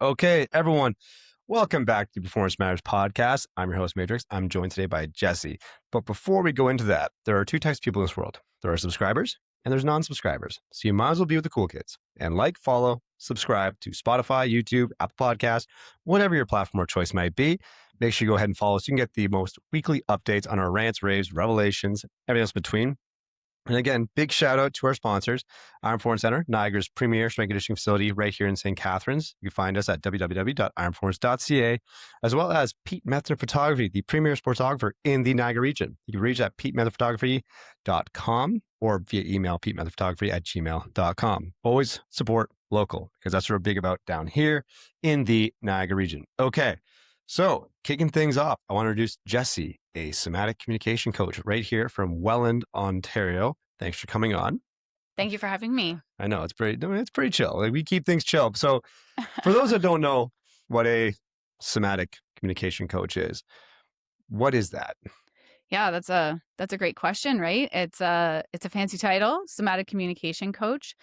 Okay, everyone, welcome back to the Performance Matters podcast. I'm your host, Matrixx. I'm joined today by Jessi. But before we go into that, there are two types of people in this world. There are subscribers and there's non-subscribers. So you might as well be with the cool kids and follow, subscribe to Spotify, YouTube, Apple Podcasts, whatever your platform of choice might be. Make sure you go ahead and follow so you can get the most weekly updates on our rants, raves, revelations, everything else between. And again, big shout out to our sponsors, Iron Performance Center, Niagara's premier strength conditioning facility right here in St. Catharines. You can find us at www.ironperformance.ca, as well as Pete Methner Photography, the premier sportsographer in the Niagara region. You can reach at petemethodphotography.com or via email, petemethodphotography@gmail.com. Always support local because that's what we're big about down here in the Niagara region. Okay. So, kicking things off, I want to introduce Jessi, a somatic communication coach right here from Welland, Ontario. Thanks for coming on. Thank you for having me. I know it's pretty chill. Like, we keep things chill. So, for those that don't know what a somatic communication coach is, what is that? Yeah, that's a great question, right? It's a fancy title, somatic communication coach.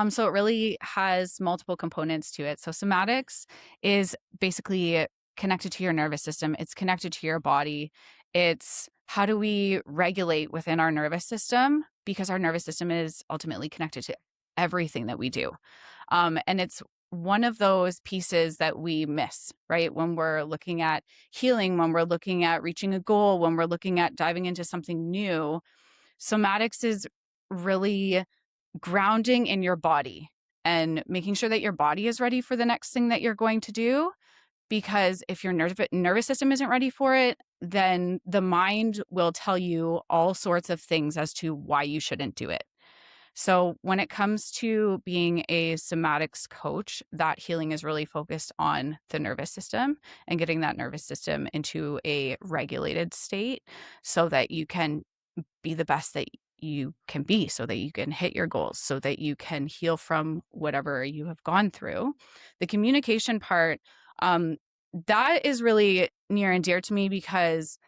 So it really has multiple components to it. So somatics is basically connected to your nervous system. It's connected to your body. It's how do we regulate within our nervous system, because our nervous system is ultimately connected to everything that we do. And it's one of those pieces that we miss, right? When we're looking at healing, when we're looking at reaching a goal, when we're looking at diving into something new, somatics is really grounding in your body and making sure that your body is ready for the next thing that you're going to do. Because if your nervous system isn't ready for it, then the mind will tell you all sorts of things as to why you shouldn't do it. So when it comes to being a somatics coach, that healing is really focused on the nervous system and getting that nervous system into a regulated state so that you can be the best that you can be, so that you can hit your goals, so that you can heal from whatever you have gone through. The communication part, that is really near and dear to me, because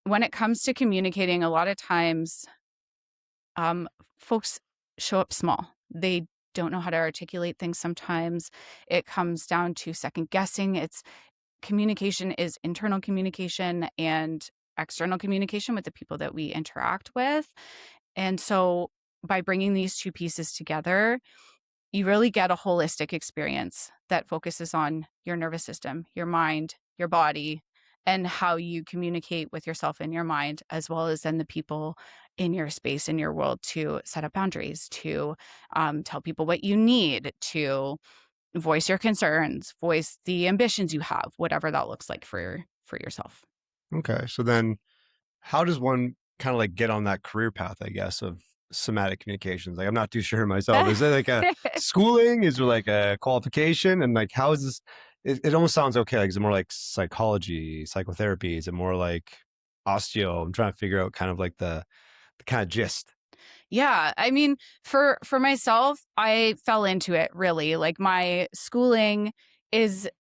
when it comes to communicating, a lot of times folks show up small. They don't know how to articulate things sometimes. It comes down to second guessing. Communication is internal communication and external communication with the people that we interact with. And so by bringing these two pieces together, you really get a holistic experience that focuses on your nervous system, your mind, your body, and how you communicate with yourself in your mind, as well as then the people in your space, in your world, to set up boundaries, to tell people what you need, to voice your concerns, voice the ambitions you have, whatever that looks like for yourself. Okay. So then how does one kind of get on that career path, I guess, of somatic communications? I'm not too sure myself. Is it like a schooling? Is there like a qualification? And how is this? It almost sounds okay. Is it more like psychology, psychotherapy? Is it more like osteo? I'm trying to figure out kind of the kind of gist. Yeah, I mean, for myself, I fell into it really. Like, my schooling is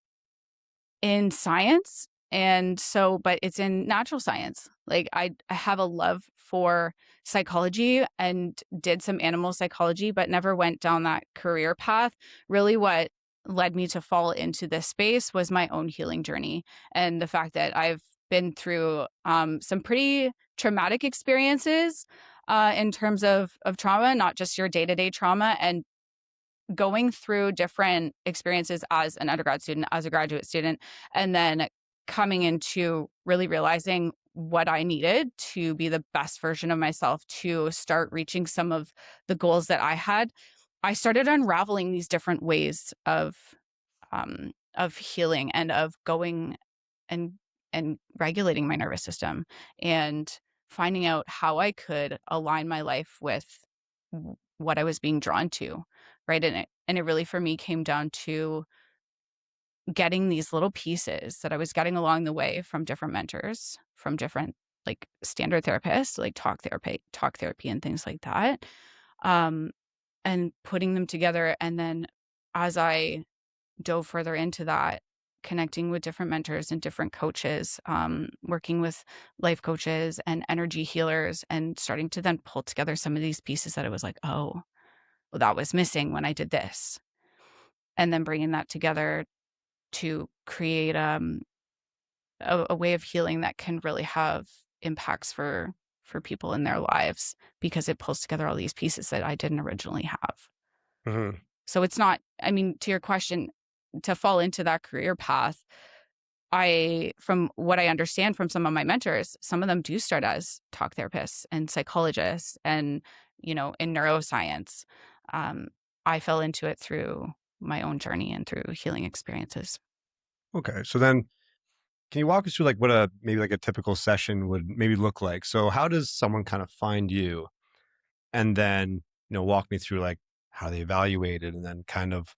in science, and so, but it's in natural science. Like, I have a love for psychology and did some animal psychology, but never went down that career path. Really, what led me to fall into this space was my own healing journey, and the fact that I've been through some pretty traumatic experiences in terms of trauma, not just your day-to-day trauma, and going through different experiences as an undergrad student, as a graduate student, and then coming into really realizing what I needed to be the best version of myself, to start reaching some of the goals that I had. I started unraveling these different ways of healing and of going and regulating my nervous system, and finding out how I could align my life with what I was being drawn to, right? And it really, for me, came down to getting these little pieces that I was getting along the way from different mentors, from different standard therapists, like talk therapy and things like that, and putting them together. And then as I dove further into that, connecting with different mentors and different coaches, working with life coaches and energy healers, and starting to then pull together some of these pieces that I was like, oh, well, that was missing when I did this. And then bringing that together to create a way of healing that can really have impacts for people in their lives because it pulls together all these pieces that I didn't originally have. Hmm. So it's not, I mean, to your question, to fall into that career path, from what I understand from some of my mentors, some of them do start as talk therapists and psychologists and, in neuroscience. Um, I fell into it through my own journey and through healing experiences. Okay. So then can you walk us through like what a maybe like a typical session would maybe look like? So how does someone kind of find you and then, walk me through like how they evaluate it and then kind of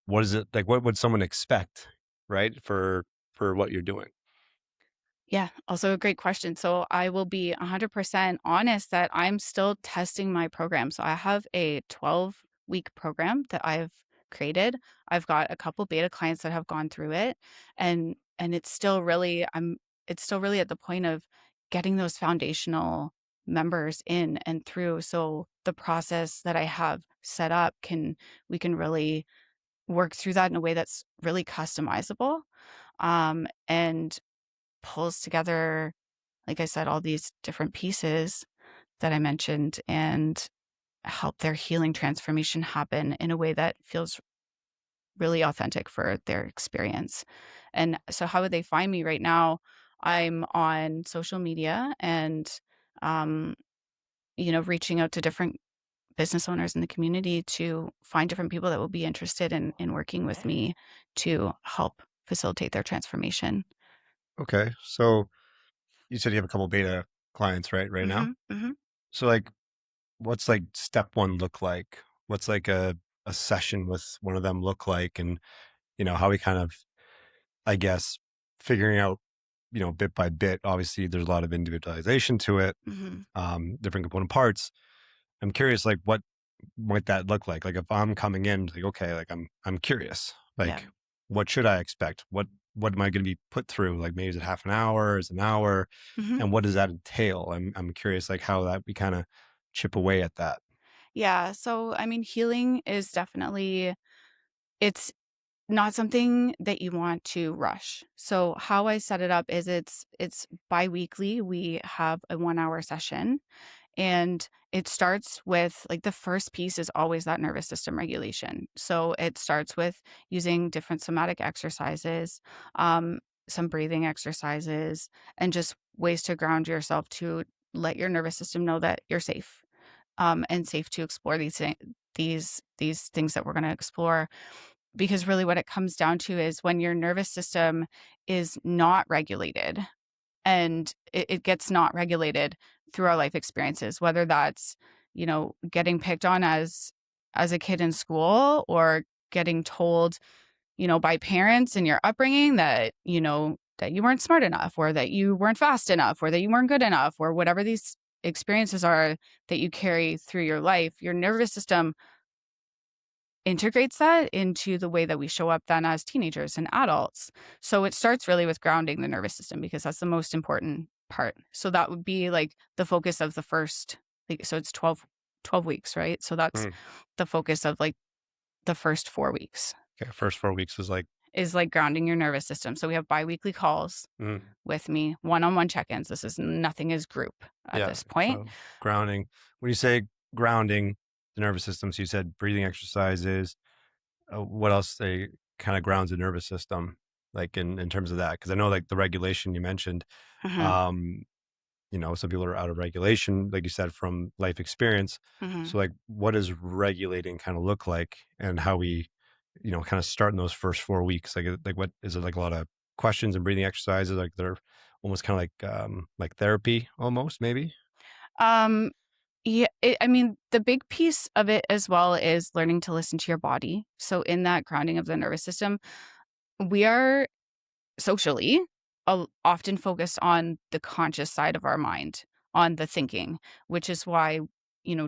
what is it like what would someone expect, right? For what you're doing. Yeah, also a great question. So I will be 100% honest that I'm still testing my program. So I have a 12-week program that I've created. I've got a couple beta clients that have gone through it, and it's still really at the point of getting those foundational members in and through, so the process that I have set up we can really work through that in a way that's really customizable. And pulls together, like I said, all these different pieces that I mentioned and help their healing transformation happen in a way that feels really authentic for their experience. And so, how would they find me right now? I'm on social media and, um, reaching out to different business owners in the community to find different people that will be interested in working with me to help facilitate their transformation. Okay. So you said you have a couple beta clients, right now. Hmm. Hmm. So like what's like step one look like? What's like a session with one of them look like? And how we kind of, I guess, figuring out, bit by bit. Obviously, there's a lot of individualization to it, Hmm. different component parts. I'm curious, like, what might that look like? Like, if I'm coming in, like, okay, like, I'm curious, Yeah. like, what should I expect? What am I going to be put through? Like, maybe is it half an hour? Is it an hour? Hmm. And what does that entail? I'm curious, like, how that we kind of chip away at that. Yeah. So, I mean, healing is definitely, it's not something that you want to rush. So, how I set it up is it's biweekly. We have a 1 hour session, and it starts with, like, the first piece is always that nervous system regulation. So it starts with using different somatic exercises, um, some breathing exercises, and just ways to ground yourself to let your nervous system know that you're safe, and safe to explore these things that we're going to explore. Because really, what it comes down to is when your nervous system is not regulated, and it gets not regulated through our life experiences, whether that's, getting picked on as a kid in school, or getting told, by parents in your upbringing that, that you weren't smart enough, or that you weren't fast enough, or that you weren't good enough, or whatever these experiences are that you carry through your life. Your nervous system integrates that into the way that we show up then as teenagers and adults. So it starts really with grounding the nervous system, because that's the most important part. So that would be like the focus of the first, like, so it's 12 weeks, right? So that's Mm. the focus of, like, the first 4 weeks Okay, first 4 weeks is like, is like grounding your nervous system. So we have biweekly calls mm, with me, one-on-one check-ins. This is nothing is group at yeah. this point. So grounding. When you say grounding the nervous system, so you said breathing exercises. What else they kind of grounds the nervous system, like in terms of that? Because I know like the regulation you mentioned, Hmm. um, some people are out of regulation, like you said, from life experience. Hmm. So like, what does regulating kind of look like, and how we, kind of start in those first 4 weeks? Like what is it like? A lot of questions and breathing exercises, like they're almost kind of like therapy, almost maybe. Um, Yeah, I mean, the big piece of it as well is learning to listen to your body. So, in that grounding of the nervous system, we are socially often focused on the conscious side of our mind, on the thinking, which is why,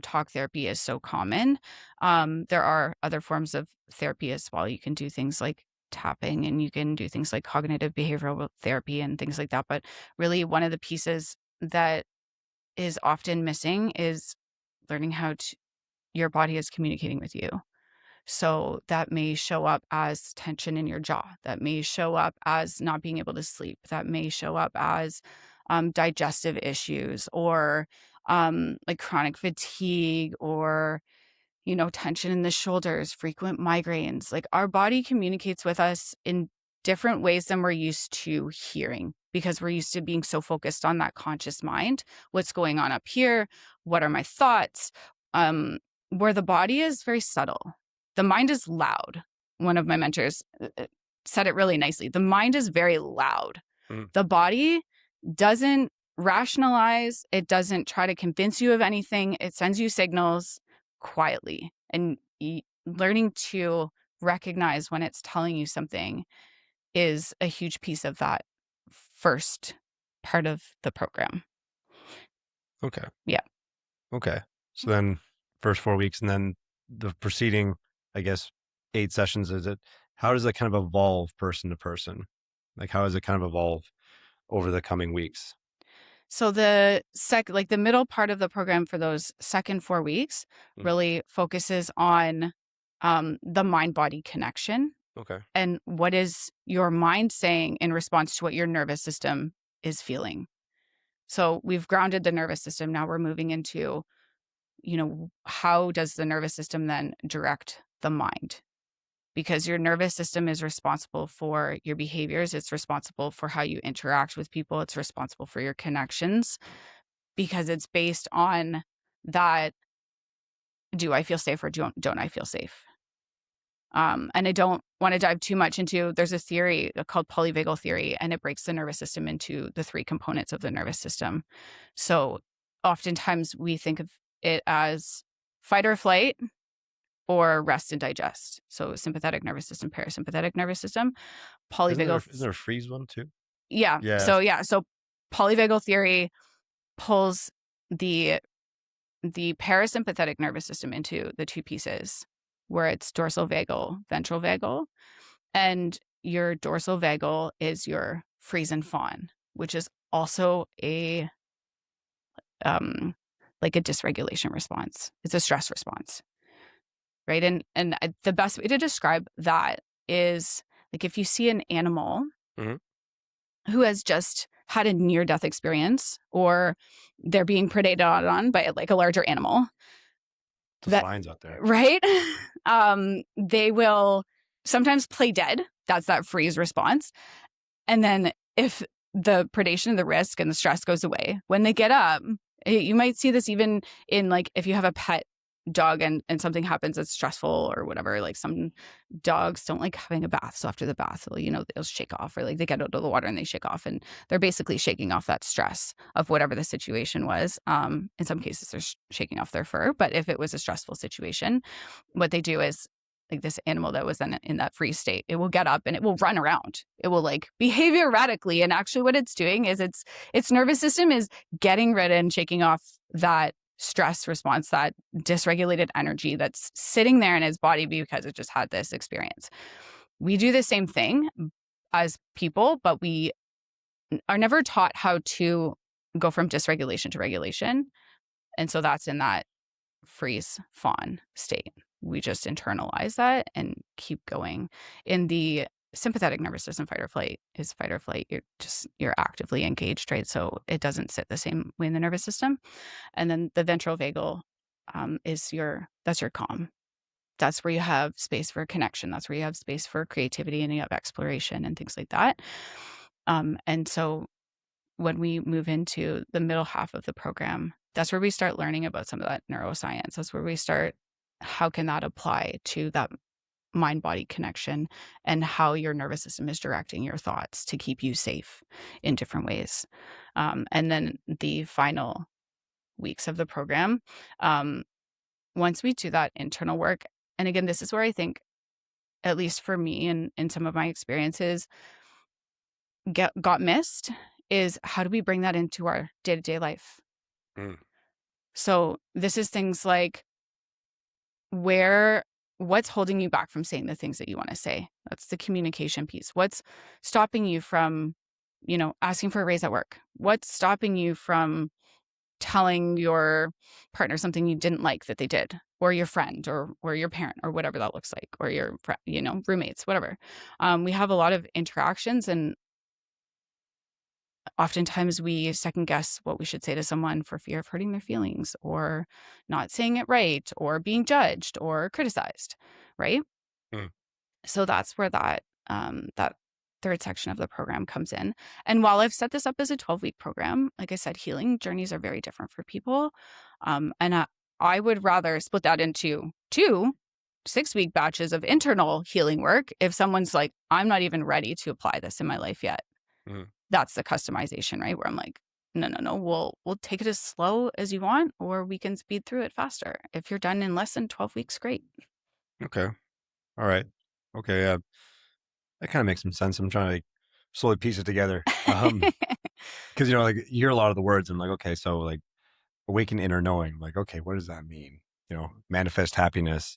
talk therapy is so common. There are other forms of therapy as well. You can do things like tapping, and you can do things like cognitive behavioral therapy and things like that. But really, one of the pieces that is often missing is learning how to your body is communicating with you. So that may show up as tension in your jaw. That may show up as not being able to sleep. That may show up as digestive issues, or like chronic fatigue, or tension in the shoulders, frequent migraines. Like, our body communicates with us in different ways than we're used to hearing, because we're used to being so focused on that conscious mind. What's going on up here? What are my thoughts? Where the body is very subtle. The mind is loud. One of my mentors said it really nicely. The mind is very loud. The body doesn't rationalize. It doesn't try to convince you of anything. It sends you signals quietly, and learning to recognize when it's telling you something is a huge piece of that first part of the program. Okay. Yeah. Okay. So then first 4 weeks, and then the preceding, I guess, 8 sessions, how does it kind of evolve person to person? Like, how does it kind of evolve over the coming weeks? So the middle part of the program for those second 4 weeks really focuses on the mind-body connection. Okay. And what is your mind saying in response to what your nervous system is feeling? So we've grounded the nervous system. Now we're moving into, how does the nervous system then direct the mind? Because your nervous system is responsible for your behaviors. It's responsible for how you interact with people. It's responsible for your connections, because it's based on that. Do I feel safe, or don't I feel safe? And I don't want to dive too much into, there's a theory called Polyvagal theory, and it breaks the nervous system into the 3 components of the nervous system. So oftentimes we think of it as fight or flight, or rest and digest. So sympathetic nervous system, parasympathetic nervous system. Polyvagal. Isn't there a freeze one too? Yeah. Yeah. So polyvagal theory pulls the parasympathetic nervous system into the 2 pieces, where it's dorsal vagal, ventral vagal. And your dorsal vagal is your freeze and fawn, which is also a like a dysregulation response. It's a stress response, right? And the best way to describe that is, like, if you see an animal who has just had a near-death experience, or they're being predated on by like a larger animal. Those lions out there. Right? They will sometimes play dead. That's that freeze response. And then if the predation, the risk, and the stress goes away, when they get up, you might see this even in, like, if you have a pet dog and something happens that's stressful or whatever. Like, some dogs don't like having a bath. So after the bath, they'll shake off, or like they get out of the water and they shake off, and they're basically shaking off that stress of whatever the situation was. In some cases, they're shaking off their fur. But if it was a stressful situation, what they do is, like, this animal that was in that freeze state, it will get up and it will run around. It will, like, behave erratically. And actually what it's doing is its nervous system is getting rid of and shaking off that stress response, that dysregulated energy that's sitting there in his body because it just had this experience. We do the same thing as people, but we are never taught how to go from dysregulation to regulation. And so that's in that freeze fawn state. We just internalize that and keep going. In the sympathetic nervous system, fight or flight is fight or flight. You're actively engaged, right? So it doesn't sit the same way in the nervous system. And then the ventral vagal that's your calm. That's where you have space for connection. That's where you have space for creativity, and you have exploration and things like that. And so when we move into the middle half of the program, that's where we start learning about some of that neuroscience. That's where we start, how can that apply to that mind-body connection, and how your nervous system is directing your thoughts to keep you safe in different ways. And then the final weeks of the program, once we do that internal work, and again, this is where I think, at least for me and in some of my experiences, got missed, is how do we bring that into our day-to-day life? So this is things like, what's holding you back from saying the things that you want to say? That's the communication piece. What's stopping you from, asking for a raise at work? What's stopping you from telling your partner something you didn't like that they did, or your friend, or your parent, or whatever that looks like, or your roommates, whatever. We have a lot of interactions, and oftentimes we second guess what we should say to someone for fear of hurting their feelings, or not saying it right, or being judged or criticized, right? Mm. So that's where that third section of the program comes in. And while I've set this up as a 12-week program, like I said, healing journeys are very different for people. And I would rather split that into 2 6-week batches of internal healing work if someone's like, I'm not even ready to apply this in my life yet. Mm. That's the customization, right? Where I'm like, no, we'll take it as slow as you want, or we can speed through it faster. If you're done in less than 12 weeks, great. Okay. All right. Okay. Yeah. That kind of makes some sense. I'm trying to like slowly piece it together. Because like you hear a lot of the words, and like, okay, so like awaken inner knowing, like, okay, what does that mean? Manifest happiness.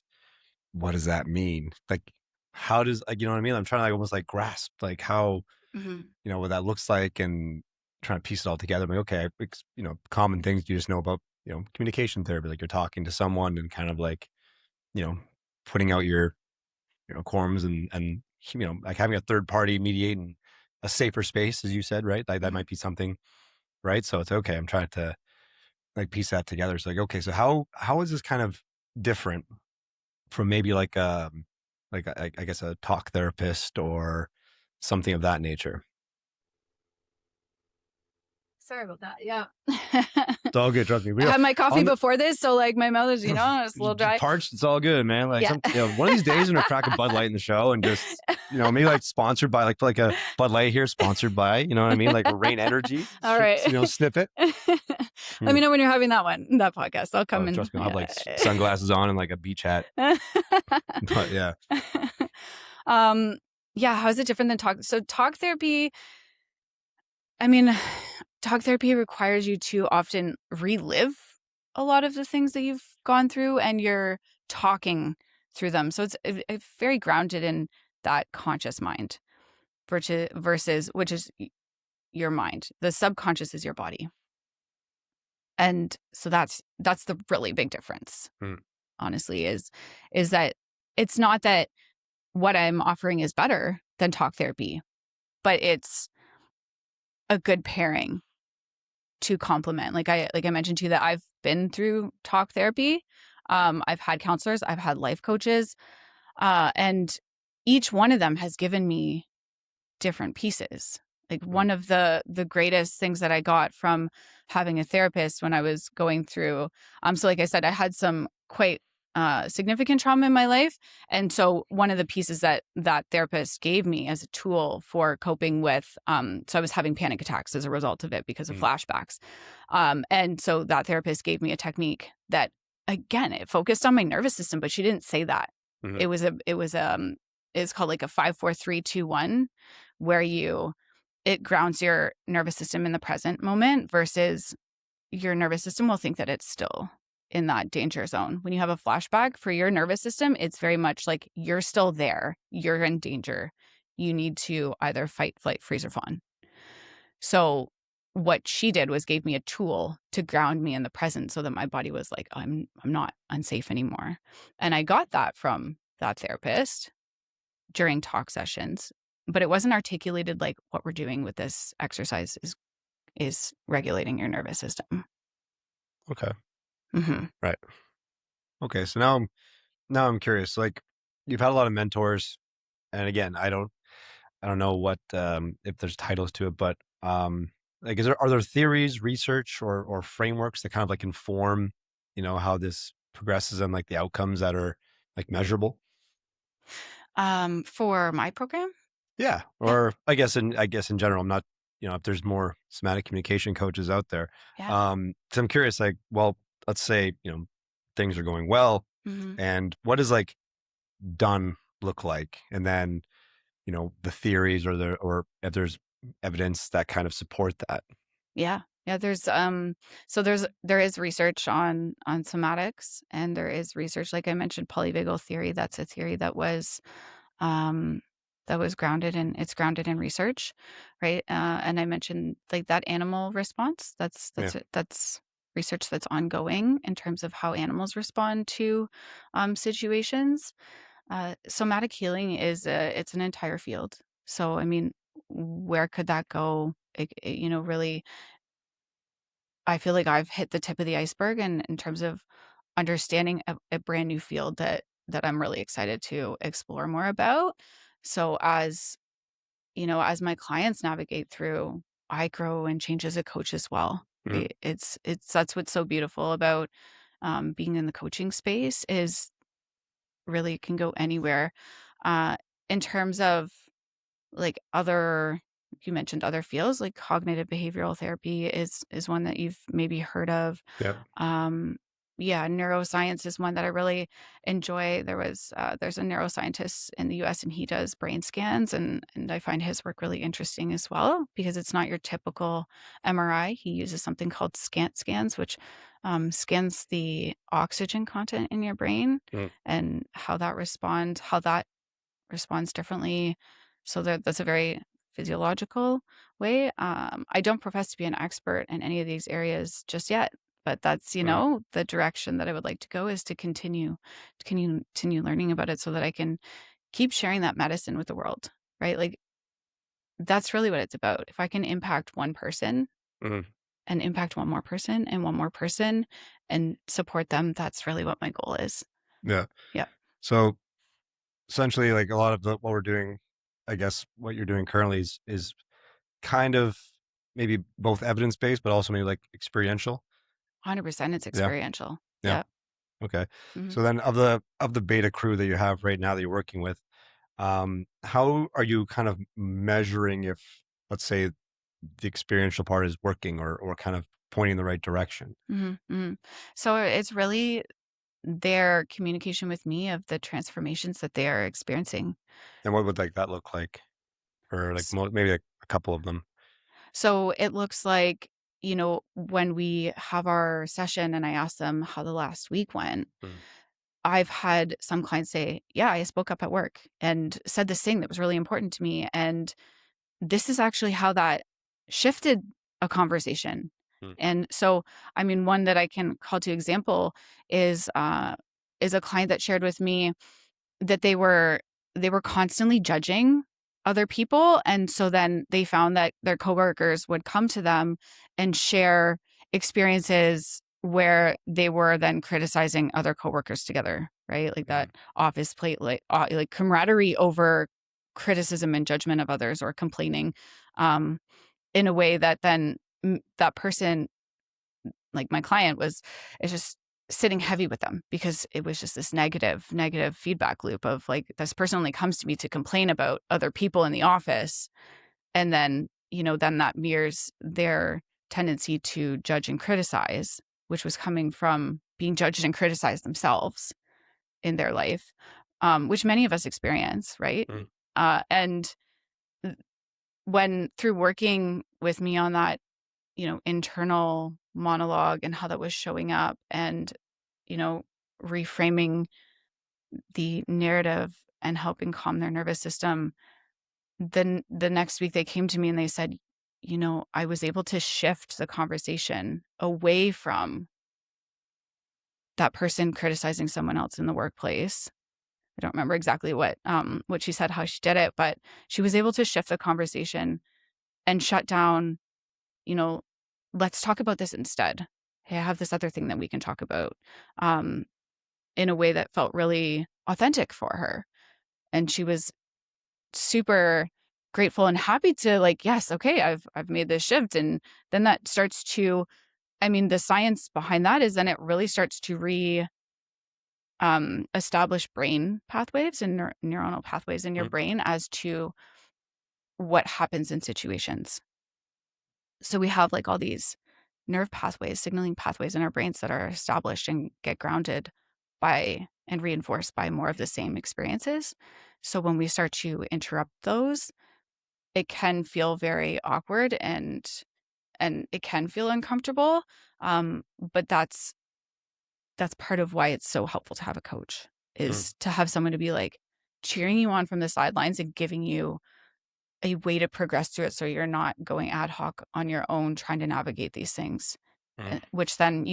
What does that mean? Like, how does like what I mean? I'm trying to like almost like grasp like how Mhm. what that looks like, and trying to piece it all together. I'm like, okay, common things you just know about communication therapy, like you're talking to someone and kind of like you know putting out your quorums, and like having a third party mediating a safer space, as you said, right? Like that Mhm. might be something, right? So it's okay. I'm trying to like piece that together. So like, okay, so how is this kind of different from maybe like I guess a talk therapist or something of that nature? Sorry about that. Yeah. It's all good. Trust me. I We had my coffee on the before this, so like my mouth is, it's a little dry. parched. It's all good, man. Like Yeah. one of these days, I'm gonna crack a Bud Light in the show and just maybe like sponsored by like a Bud Light here, sponsored by what I mean, like Rain Energy. All right. Snippet. Let me know when you're having that podcast. I'll come Oh, in. trust me, I'll have like sunglasses on and like a beach hat. But yeah. Yeah. How is it different than talk? So talk therapy, I mean, talk therapy requires you to often relive a lot of the things that you've gone through, and you're talking through them. So it's very grounded in that conscious mind versus which is your mind. The subconscious is your body. And so that's the really big difference, Mm. honestly, is that it's not that what I'm offering is better than talk therapy, but it's a good pairing to complement. Like I mentioned to you that I've been through talk therapy. I've had counselors, I've had life coaches, and each one of them has given me different pieces. Like one of the greatest things that I got from having a therapist when I was going through, so like I said, I had some quite significant trauma in my life. And so one of the pieces that therapist gave me as a tool for coping with, so I was having panic attacks as a result of it because of flashbacks. And so that therapist gave me a technique that, again, it focused on my nervous system, but she didn't say that. Mm-hmm. It's called like a 5-4-3-2-1, where it grounds your nervous system in the present moment versus your nervous system will think that it's still in that danger zone. When you have a flashback, for your nervous system, it's very much like you're still there. You're in danger. You need to either fight, flight, freeze, or fawn. So what she did was gave me a tool to ground me in the present so that my body was like, I'm not unsafe anymore. And I got that from that therapist during talk sessions, but it wasn't articulated like what we're doing with this exercise is regulating your nervous system. Okay. Mm-hmm. Right. Okay. So now I'm curious. Like you've had a lot of mentors, and again, I don't know what if there's titles to it, but like are there theories, research, or frameworks that kind of like inform how this progresses and like the outcomes that are like measurable? For my program? Yeah. Yeah. Or I guess in general, I'm not if there's more somatic communication coaches out there. Yeah. So I'm curious, like, well, let's say things are going well, Mm-hmm. and what does like done look like, and then the theories or if there's evidence that kind of support that. Yeah. Yeah. There is research on somatics, and there is research, like I mentioned, polyvagal theory. That's a theory that was um grounded in research, right? And I mentioned like that animal response. That's Yeah. that's research that's ongoing in terms of how animals respond to situations. Somatic healing it's an entire field. So, I mean, where could that go? Really, I feel like I've hit the tip of the iceberg in terms of understanding a brand new field that I'm really excited to explore more about. So as my clients navigate through, I grow and change as a coach as well. Mm. Right? It's that's what's so beautiful about being in the coaching space is really can go anywhere. In terms of like other, you mentioned other fields like cognitive behavioral therapy is one that you've maybe heard of. Yep. um yeah, neuroscience is one that I really enjoy. There's a neuroscientist in the US, and he does brain scans, and I find his work really interesting as well, because it's not your typical MRI. He uses something called scans, which scans the oxygen content in your brain Mm. and how that responds differently. So that's a very physiological way. I don't profess to be an expert in any of these areas just yet, but that's, Mm. the direction that I would like to go, is to continue learning about it so that I can keep sharing that medicine with the world, right? Like that's really what it's about. If I can impact one person Mm. and impact one more person and one more person and support them, that's really what my goal is. Yeah. Yeah. So essentially, like a lot of what we're doing, I guess what you're doing currently is kind of maybe both evidence based, but also maybe like experiential. 100% it's Yeah. experiential. Yeah. Yeah. Okay. Mhm. So then of the beta crew that you have right now that you're working with, how are you kind of measuring if, let's say, the experiential part is working or kind of pointing in the right direction? Mhm, mhm. So it's really their communication with me of the transformations that they are experiencing. And what would like that look like? Or like S maybe like a couple of them. So it looks like, when we have our session and I ask them how the last week went, Mm. I've had some clients say, "Yeah, I spoke up at work and said this thing that was really important to me, and this is actually how that shifted a conversation." Mm. And so, I mean, one that I can call to example is a client that shared with me that they were constantly judging other people, and so then they found that their coworkers would come to them and share experiences where they were then criticizing other coworkers together, right? Like that Mm. office plate, like camaraderie over criticism and judgment of others, or complaining, um, in a way that then that person, like my client, is just sitting heavy with them, because it was just this negative feedback loop of like, this person only comes to me to complain about other people in the office, and then that mirrors their tendency to judge and criticize, which was coming from being judged and criticized themselves in their life, which many of us experience, right? Mm. And when through working with me on that, internal monologue and how that was showing up, and, you know, reframing the narrative and helping calm their nervous system, then the next week they came to me and they said, I was able to shift the conversation away from that person criticizing someone else in the workplace. I don't remember exactly what she said, how she did it, but she was able to shift the conversation and shut down, you know, let's talk about this instead. Hey, I have this other thing that we can talk about, um, in a way that felt really authentic for her. And she was super grateful and happy to, like, yes, okay, I've made this shift. And then that starts to, I mean, the science behind that is then it really starts to establish brain pathways and neuronal pathways in your Mm. brain as to what happens in situations. So we have like all these nerve pathways, signaling pathways in our brains that are established and get grounded by and reinforced by more of the same experiences. So when we start to interrupt those, it can feel very awkward and it can feel uncomfortable. But that's part of why it's so helpful to have a coach, Mm. is to have someone to be like cheering you on from the sidelines and giving you a way to progress through it, so you're not going ad hoc on your own trying to navigate these things. which then,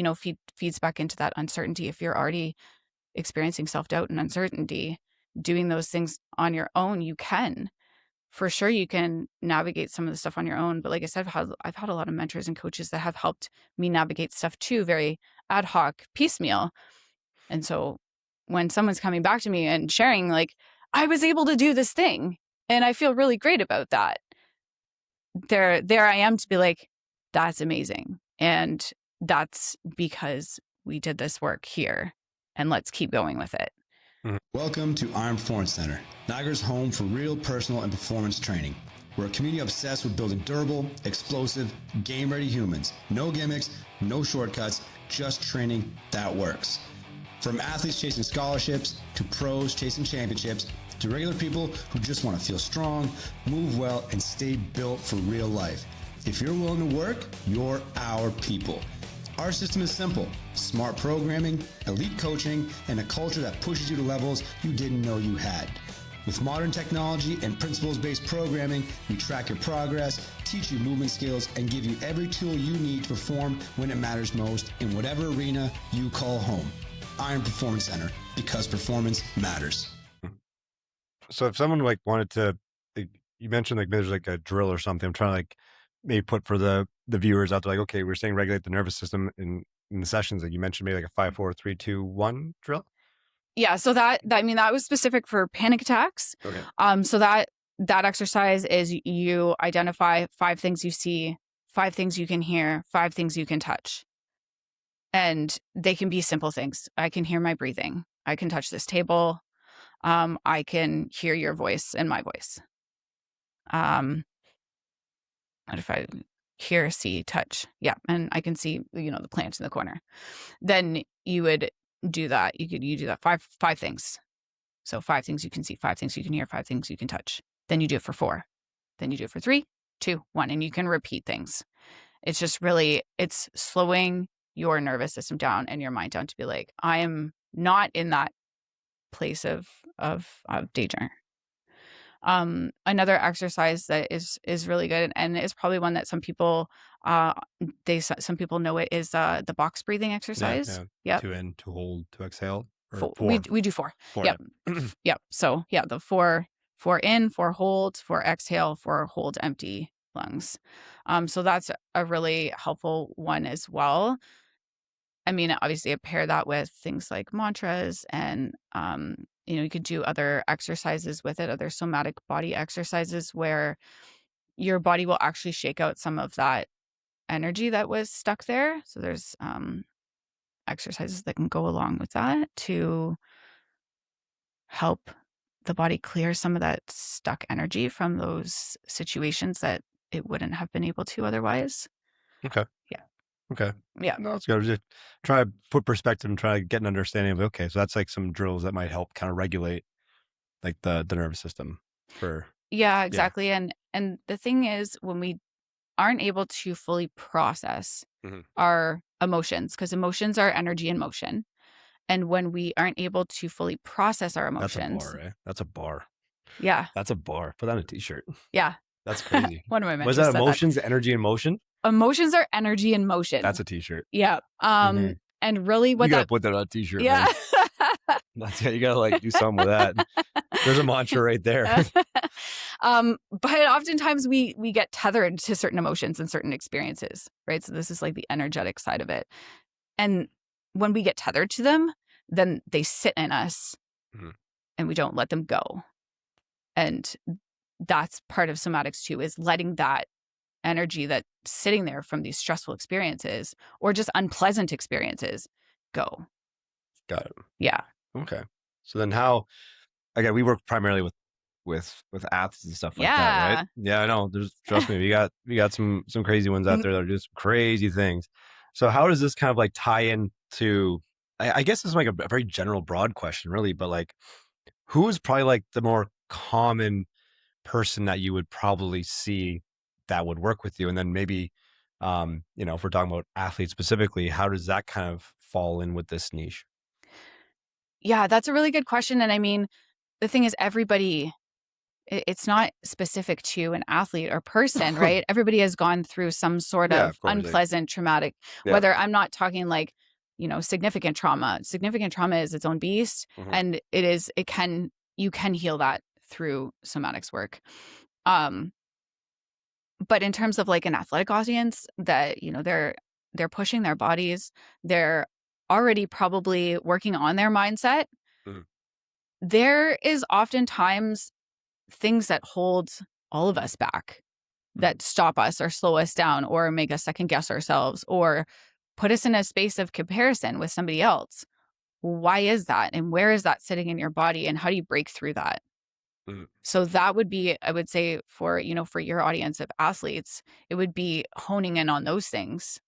feeds back into that uncertainty. If you're already experiencing self-doubt and uncertainty, doing those things on your own, you can. For sure, you can navigate some of the stuff on your own. But like I said, I've had a lot of mentors and coaches that have helped me navigate stuff too, very ad hoc, piecemeal. And so when someone's coming back to me and sharing, like, I was able to do this thing and I feel really great about that, there I am to be like, that's amazing. And that's because we did this work here, and let's keep going with it. Welcome to Iron Performance Center, Niagara's home for real personal and performance training. We're a community obsessed with building durable, explosive, game-ready humans. No gimmicks, no shortcuts, just training that works. From athletes chasing scholarships, to pros chasing championships, to regular people who just want to feel strong, move well, and stay built for real life. If you're willing to work, you're our people. Our system is simple: smart programming, elite coaching, and a culture that pushes you to levels you didn't know you had. With modern technology and principles-based programming, we track your progress, teach you movement skills, and give you every tool you need to perform when it matters most in whatever arena you call home. Iron Performance Center, because performance matters. So if someone like wanted to, like, you mentioned like there's like a drill or something, I'm trying to like maybe put for the viewers out there, like, okay, we're saying regulate the nervous system in the sessions. Like you mentioned, maybe like a 5, 4, 3, 2, 1 drill. Yeah. So that was specific for panic attacks. Okay. So that exercise is you identify 5 things you see, 5 things you can hear, 5 things you can touch. And they can be simple things. I can hear my breathing. I can touch this table. I can hear your voice and my voice. What if I hear, see, touch? Yeah. And I can see, the plant in the corner. Then you would do that. You do that 5 things. So 5 things you can see, 5 things you can hear, 5 things you can touch. Then you do it for 4. Then you do it for 3, 2, 1. And you can repeat things. It's just really, it's slowing your nervous system down and your mind down to be like, I am not in that place of danger. Another exercise that is really good and is probably one that some people know it is the box breathing exercise. Yeah. 2 in, 2 hold, 2 exhale. Or 4. We do 4. 4. Yep. Yep. So yeah, the 4 in, 4 hold, 4 exhale, 4 hold empty lungs. So that's a really helpful one as well. I mean, obviously I pair that with things like mantras and, you could do other exercises with it, other somatic body exercises where your body will actually shake out some of that energy that was stuck there. So there's exercises that can go along with that to help the body clear some of that stuck energy from those situations that it wouldn't have been able to otherwise. Okay. Yeah. Okay. Yeah. No, it's good. Just try to put perspective and try to get an understanding of, okay, so that's like some drills that might help kind of regulate like the nervous system for. Yeah, exactly. Yeah. And the thing is, when we aren't able to fully process our emotions, because emotions are energy in motion. And when we aren't able to fully process our emotions. That's a bar, eh? That's a bar. Yeah. That's a bar. Put on a t-shirt. Yeah. That's crazy. One of my mentors Was that said emotions, that. Energy in motion? Emotions are energy in motion. That's a t-shirt. Yeah. And really what you gotta put that on a t-shirt. Yeah. That's, you gotta like do something with that. There's a mantra right there. But oftentimes we get tethered to certain emotions and certain experiences, right? So this is like the energetic side of it. And when we get tethered to them, then they sit in us and we don't let them go. And that's part of somatics too, is letting that energy that's sitting there from these stressful experiences or just unpleasant experiences go. Got it. Yeah. Okay. So then how, again, we work primarily with athletes and stuff like that, right? Yeah, I know. Trust me, we got some crazy ones out there that are just crazy things. So how does this kind of like tie into, I guess it's like a very general broad question really, but like who is probably like the more common person that you would probably see that would work with you? And then maybe, if we're talking about athletes specifically, how does that kind of fall in with this niche? Yeah, that's a really good question. And I mean, the thing is, everybody it's not specific to an athlete or person, right? Everybody has gone through some sort Yeah, of of course. unpleasant, traumatic, Yeah. whether I'm not talking like, significant trauma. Significant trauma is its own beast, and you can heal that through somatics work. But in terms of like an athletic audience that, they're pushing their bodies, they're already probably working on their mindset. Mhm. There is oftentimes things that hold all of us back, that stop us or slow us down or make us second guess ourselves or put us in a space of comparison with somebody else. Why is that? And where is that sitting in your body? And how do you break through that? Mhm. So that would be, I would say, for for your audience of athletes, it would be honing in on those things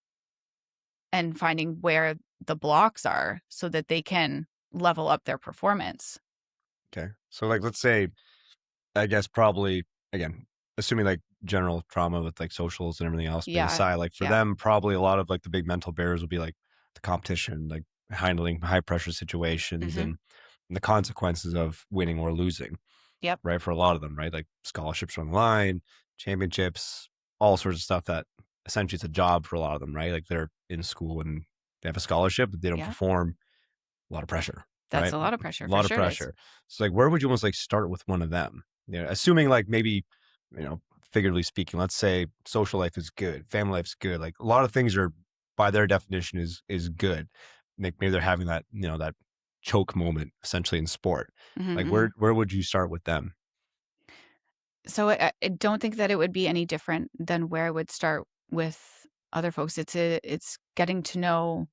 and finding where the blocks are so that they can level up their performance. Okay. So like, let's say, I guess probably, again, assuming like general trauma with like socials and everything else being Yeah. aside, like for Yeah. them, probably a lot of like the big mental barriers will be like the competition, like handling high pressure situations and the consequences of winning or losing, Yep. right? For a lot of them, right? Like scholarships on the line, championships, all sorts of stuff that essentially it's a job for a lot of them, right? Like they're in school and they have a scholarship, but they don't Yeah. perform, a lot of pressure, That's right? a lot of pressure. A For lot of sure it is. pressure. So like, where would you almost like start with one of them? Assuming like maybe, figuratively speaking, let's say social life is good, family life's good. Like a lot of things are by their definition is good. Maybe they're having that, that choke moment essentially in sport. Like where would you start with them? So I don't think that it would be any different than where I would start with other folks. It's getting to know,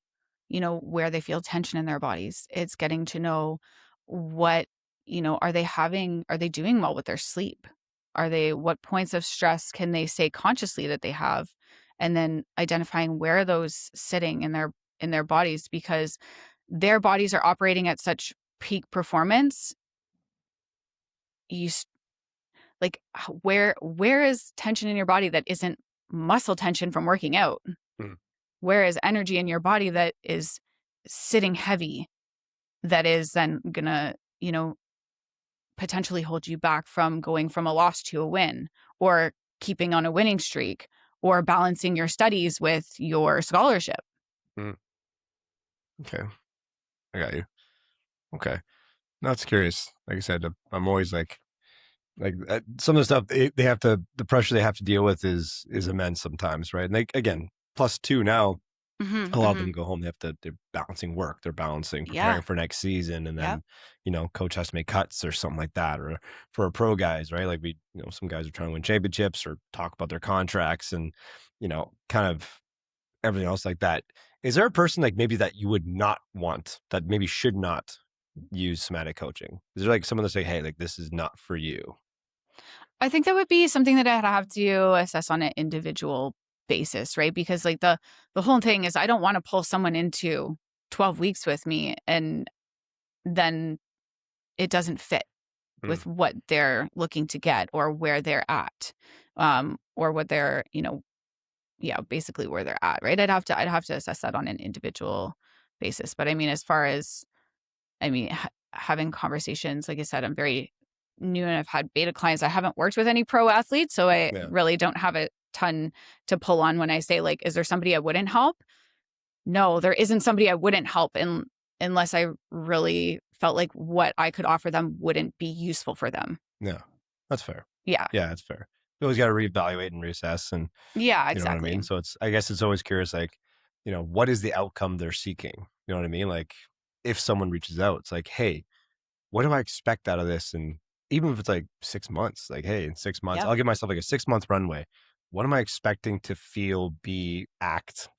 where they feel tension in their bodies. It's getting to know what, are they doing well with their sleep? What points of stress can they say consciously that they have? And then identifying where are those sitting in their bodies, because their bodies are operating at such peak performance. You Like, where is tension in your body that isn't muscle tension from working out? Mm. Where is energy in your body that is sitting heavy, that is then gonna, potentially hold you back from going from a loss to a win, or keeping on a winning streak, or balancing your studies with your scholarship? Mm. Okay. I got you. Okay. That's curious. Like I said, I'm always like some of the stuff they have to, the pressure they have to deal with is immense sometimes, right? And they, again, plus two now, a lot of them go home. They're balancing work, they're balancing preparing Yeah. for next season, and Yep. then coach has to make cuts or something like that. Or for pro guys, right? Like some guys are trying to win championships or talk about their contracts and kind of everything else like that. Is there a person like maybe that you would not want, that maybe should not use somatic coaching? Is there like someone that say, hey, like this is not for you? I think that would be something that I'd have to assess on an individual basis, right? Because like the whole thing is, I don't want to pull someone into 12 weeks with me and then it doesn't fit Mm. with what they're looking to get or where they're at, or what they're, basically where they're at, right? I'd have to assess that on an individual basis. But I mean, as far as, having conversations, like I said, I'm very new and I've had beta clients. I haven't worked with any pro athletes, so I Yeah. really don't have a ton to pull on when I say, like, is there somebody I wouldn't help? No, there isn't somebody I wouldn't help unless I really felt like what I could offer them wouldn't be useful for them. No, that's fair. Yeah. Yeah, that's fair. You always got to reevaluate and reassess, and Yeah, you know what I exactly. mean? So I guess it's always curious, like, what is the outcome they're seeking? You know what I mean? Like if someone reaches out, it's like, hey, what do I expect out of this? And even if it's like 6 months, like, hey, in 6 months, Yep. I'll give myself like a 6-month runway. What am I expecting to feel, be, act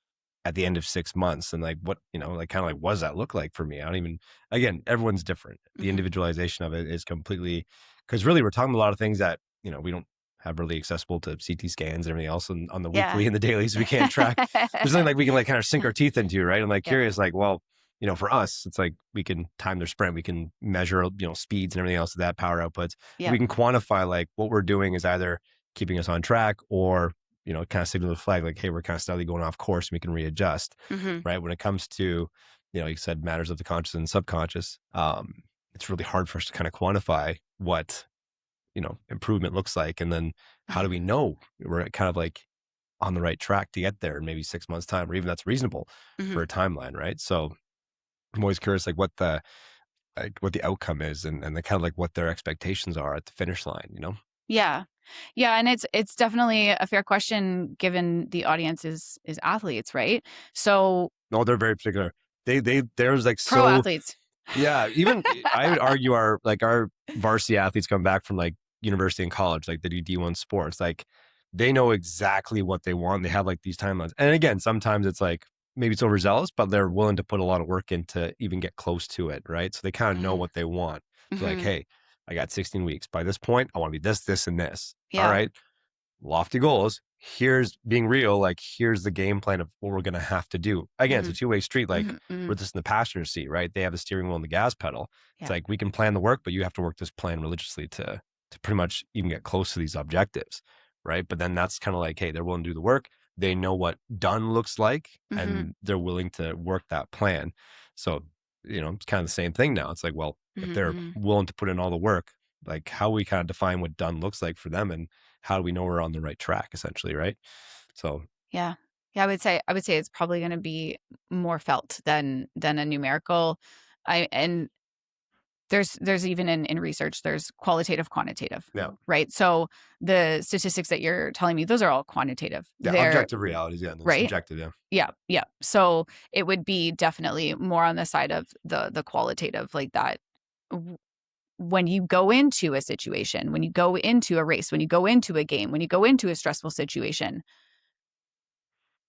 at the end of 6 months? And like, what, like kind of like, what does that look like for me? I don't even, again, everyone's different. The individualization of it is completely, because really we're talking about a lot of things that, we don't have really accessible to CT scans and everything else on the weekly and the dailies. We can't track. There's something like we can like kind of sink our teeth into, right? I'm like curious, like, well, for us, it's like we can time their sprint, we can measure, speeds and everything else of that power outputs. We can quantify like what we're doing is either keeping us on track or, kind of signal the flag, like, hey, we're kind of steadily going off course and we can readjust, right? When it comes to, you said matters of the conscious and subconscious, it's really hard for us to kind of quantify what improvement looks like. And then how do we know we're kind of like on the right track to get there in maybe 6 months time, or even that's reasonable for a timeline, right? So I'm always curious, like what the outcome is and the kind of like what their expectations are at the finish line, Yeah. Yeah. And it's definitely a fair question given the audience is athletes, right? So No, they're very particular. There's like pro so athletes. yeah. Even I would argue our varsity athletes come back from like university and college, like they do D1 sports, like they know exactly what they want. They have like these timelines. And again, sometimes it's like maybe it's overzealous, but they're willing to put a lot of work in to even get close to it, right? So they kind of know what they want. So like, hey, I got 16 weeks. By this point, I want to be this, this, and this. Yeah. All right. Lofty goals. Here's being real. Like, here's the game plan of what we're going to have to do. Again, it's a two-way street. Like we're just in the passenger seat, right? They have the steering wheel and the gas pedal. It's like, we can plan the work, but you have to work this plan religiously to pretty much even get close to these objectives. Right. But then that's kind of like, hey, they're willing to do the work. They know what done looks like and they're willing to work that plan. So, it's kind of the same thing now. It's like, well, if they're willing to put in all the work, like how we kind of define what done looks like for them and how do we know we're on the right track essentially. Right. So, yeah. I would say it's probably going to be more felt than a numerical. And there's even in research, there's qualitative, quantitative, right? So the statistics that you're telling me, those are all quantitative. Yeah, they're objective realities, yeah, and right? subjective, yeah. So it would be definitely more on the side of the qualitative, like that. When you go into a situation, when you go into a race, when you go into a game, when you go into a stressful situation,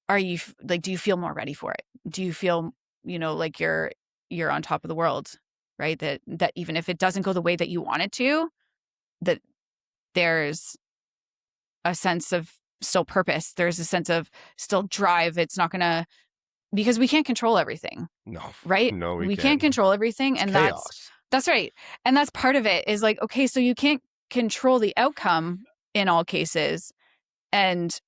are you like, do you feel more ready for it? Do you feel, like you're on top of the world, right? That even if it doesn't go the way that you want it to, that there's a sense of still purpose. There's a sense of still drive. It's not gonna, because we can't control everything. No. Right? No, we can't control everything. It's and chaos. that's right. And that's part of it is like, okay, so you can't control the outcome in all cases. And